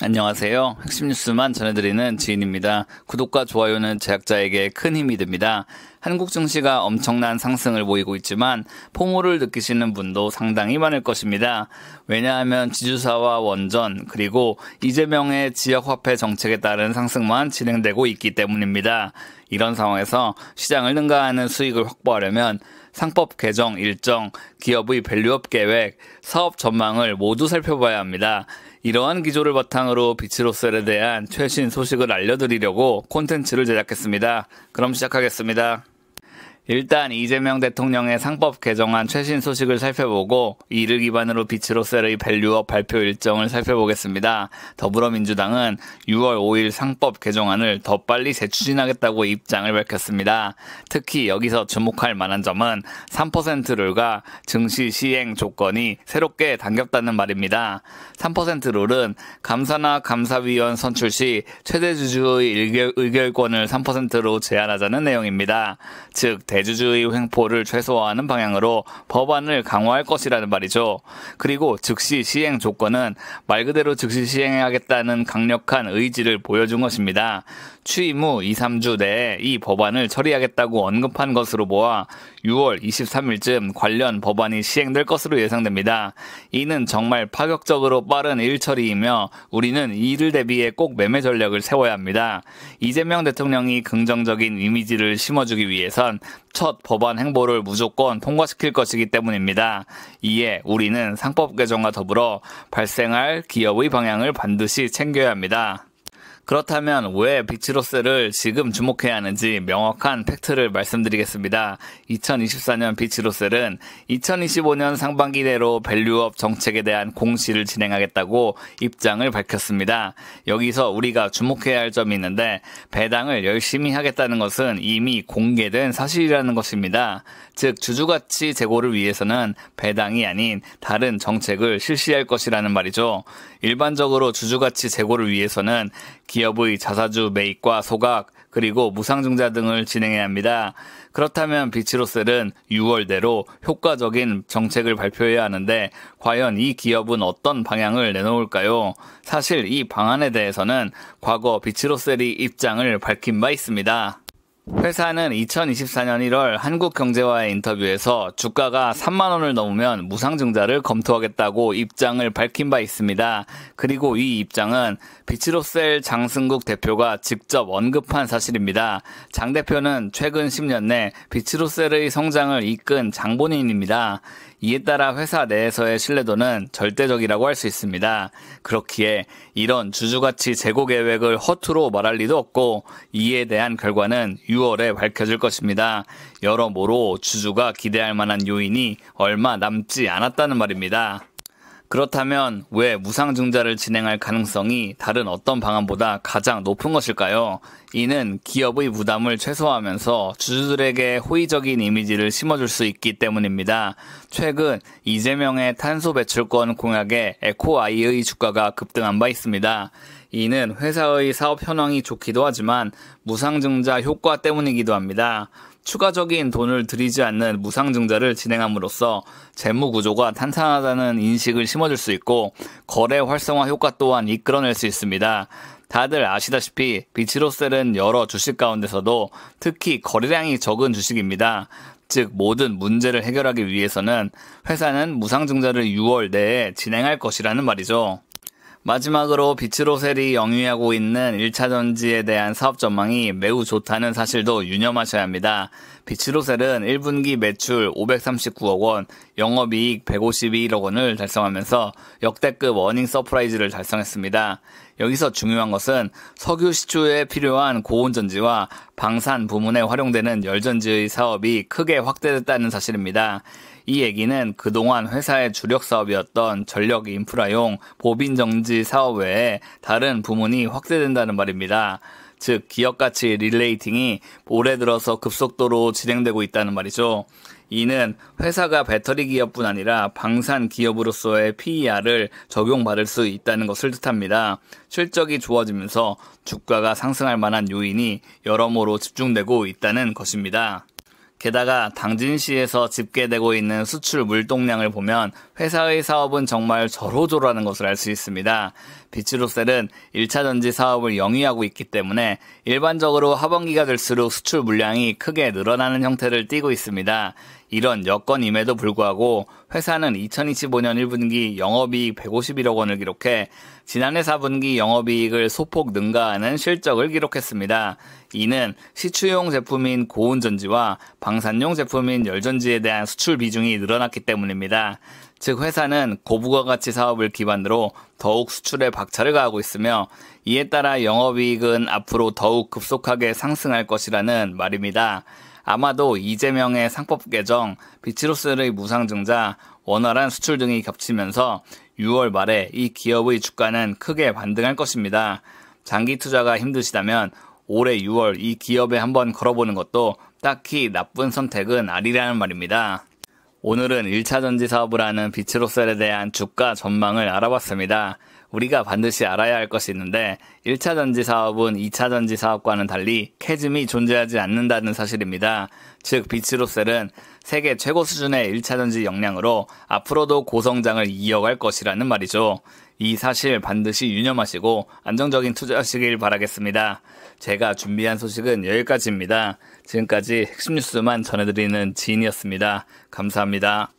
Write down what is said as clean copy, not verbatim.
안녕하세요. 핵심 뉴스만 전해드리는 지인입니다. 구독과 좋아요는 제작자에게 큰 힘이 됩니다. 한국 증시가 엄청난 상승을 보이고 있지만 포모를 느끼시는 분도 상당히 많을 것입니다. 왜냐하면 지주사와 원전 그리고 이재명의 지역화폐 정책에 따른 상승만 진행되고 있기 때문입니다. 이런 상황에서 시장을 능가하는 수익을 확보하려면 상법 개정 일정, 기업의 밸류업 계획, 사업 전망을 모두 살펴봐야 합니다. 이러한 기조를 바탕으로 비츠로셀에 대한 최신 소식을 알려드리려고 콘텐츠를 제작했습니다. 그럼 시작하겠습니다. 일단 이재명 대통령의 상법 개정안 최신 소식을 살펴보고 이를 기반으로 비츠로셀의 밸류업 발표 일정을 살펴보겠습니다. 더불어민주당은 6월 5일 상법 개정안을 더 빨리 재추진하겠다고 입장을 밝혔습니다. 특히 여기서 주목할 만한 점은 3% 룰과 증시 시행 조건이 새롭게 당겼다는 말입니다. 3% 룰은 감사나 감사위원 선출 시 최대 주주의 의결권을 3%로 제한하자는 내용입니다. 즉 대주주의 횡포를 최소화하는 방향으로 법안을 강화할 것이라는 말이죠. 그리고 즉시 시행 조건은 말 그대로 즉시 시행하겠다는 강력한 의지를 보여준 것입니다. 취임 후 2, 3주 내에 이 법안을 처리하겠다고 언급한 것으로 보아 6월 23일쯤 관련 법안이 시행될 것으로 예상됩니다. 이는 정말 파격적으로 빠른 일처리이며 우리는 이를 대비해 꼭 매매 전략을 세워야 합니다. 이재명 대통령이 긍정적인 이미지를 심어주기 위해선 첫 법안 행보를 무조건 통과시킬 것이기 때문입니다. 이에 우리는 상법 개정과 더불어 발생할 기업의 방향을 반드시 챙겨야 합니다. 그렇다면 왜 비츠로셀을 지금 주목해야 하는지 명확한 팩트를 말씀드리겠습니다. 2024년 비츠로셀은 2025년 상반기 내로 밸류업 정책에 대한 공시를 진행하겠다고 입장을 밝혔습니다. 여기서 우리가 주목해야 할 점이 있는데 배당을 열심히 하겠다는 것은 이미 공개된 사실이라는 것입니다. 즉 주주가치 제고를 위해서는 배당이 아닌 다른 정책을 실시할 것이라는 말이죠. 일반적으로 주주가치 제고를 위해서는 기업의 자사주 매입과 소각, 그리고 무상증자 등을 진행해야 합니다. 그렇다면 비츠로셀은 6월대로 효과적인 정책을 발표해야 하는데 과연 이 기업은 어떤 방향을 내놓을까요? 사실 이 방안에 대해서는 과거 비츠로셀이 입장을 밝힌 바 있습니다. 회사는 2024년 1월 한국경제와의 인터뷰에서 주가가 3만 원을 넘으면 무상증자를 검토하겠다고 입장을 밝힌 바 있습니다. 그리고 이 입장은 비츠로셀 장승국 대표가 직접 언급한 사실입니다. 장 대표는 최근 10년 내 비츠로셀의 성장을 이끈 장본인입니다. 이에 따라 회사 내에서의 신뢰도는 절대적이라고 할 수 있습니다. 그렇기에 이런 주주가치 제고 계획을 허투루 말할 리도 없고 이에 대한 결과는 6월에 밝혀질 것입니다. 여러모로 주주가 기대할 만한 요인이 얼마 남지 않았다는 말입니다. 그렇다면 왜 무상증자를 진행할 가능성이 다른 어떤 방안보다 가장 높은 것일까요? 이는 기업의 부담을 최소화하면서 주주들에게 호의적인 이미지를 심어줄 수 있기 때문입니다. 최근 이재명의 탄소 배출권 공약에 에코아이의 주가가 급등한 바 있습니다. 이는 회사의 사업 현황이 좋기도 하지만 무상증자 효과 때문이기도 합니다. 추가적인 돈을 들이지 않는 무상증자를 진행함으로써 재무구조가 탄탄하다는 인식을 심어줄 수 있고 거래 활성화 효과 또한 이끌어낼 수 있습니다. 다들 아시다시피 비츠로셀은 여러 주식 가운데서도 특히 거래량이 적은 주식입니다. 즉 모든 문제를 해결하기 위해서는 회사는 무상증자를 6월 내에 진행할 것이라는 말이죠. 마지막으로 비츠로셀이 영위하고 있는 1차전지에 대한 사업 전망이 매우 좋다는 사실도 유념하셔야 합니다. 비츠로셀은 1분기 매출 539억 원, 영업이익 151억 원을 달성하면서 역대급 어닝 서프라이즈를 달성했습니다. 여기서 중요한 것은 석유 시추에 필요한 고온전지와 방산 부문에 활용되는 열전지의 사업이 크게 확대됐다는 사실입니다. 이 얘기는 그동안 회사의 주력 사업이었던 전력 인프라용 보빈정지 사업 외에 다른 부문이 확대된다는 말입니다. 즉 기업가치 릴레이팅이 올해 들어서 급속도로 진행되고 있다는 말이죠. 이는 회사가 배터리 기업뿐 아니라 방산 기업으로서의 PER을 적용받을 수 있다는 것을 뜻합니다. 실적이 좋아지면서 주가가 상승할 만한 요인이 여러모로 집중되고 있다는 것입니다. 게다가 당진시에서 집계되고 있는 수출 물동량을 보면 회사의 사업은 정말 저로조로하는 것을 알 수 있습니다. 비츠로셀은 1차 전지 사업을 영위하고 있기 때문에 일반적으로 하반기가 될수록 수출 물량이 크게 늘어나는 형태를 띠고 있습니다. 이런 여건임에도 불구하고 회사는 2025년 1분기 영업이익 151억 원을 기록해 지난해 4분기 영업이익을 소폭 능가하는 실적을 기록했습니다. 이는 시추용 제품인 고온전지와 방산용 제품인 열전지에 대한 수출 비중이 늘어났기 때문입니다. 즉 회사는 고부가가치 사업을 기반으로 더욱 수출에 박차를 가하고 있으며 이에 따라 영업이익은 앞으로 더욱 급속하게 상승할 것이라는 말입니다. 아마도 이재명의 상법 개정, 비츠로셀의 무상증자, 원활한 수출 등이 겹치면서 6월 말에 이 기업의 주가는 크게 반등할 것입니다. 장기 투자가 힘드시다면 올해 6월 이 기업에 한번 걸어보는 것도 딱히 나쁜 선택은 아니라는 말입니다. 오늘은 1차 전지 사업을 하는 비츠로셀에 대한 주가 전망을 알아봤습니다. 우리가 반드시 알아야 할 것이 있는데 1차 전지 사업은 2차 전지 사업과는 달리 캐즘이 존재하지 않는다는 사실입니다. 즉 비츠로셀은 세계 최고 수준의 1차 전지 역량으로 앞으로도 고성장을 이어갈 것이라는 말이죠. 이 사실 반드시 유념하시고 안정적인 투자하시길 바라겠습니다. 제가 준비한 소식은 여기까지입니다. 지금까지 핵심 뉴스만 전해드리는 지인이었습니다. 감사합니다.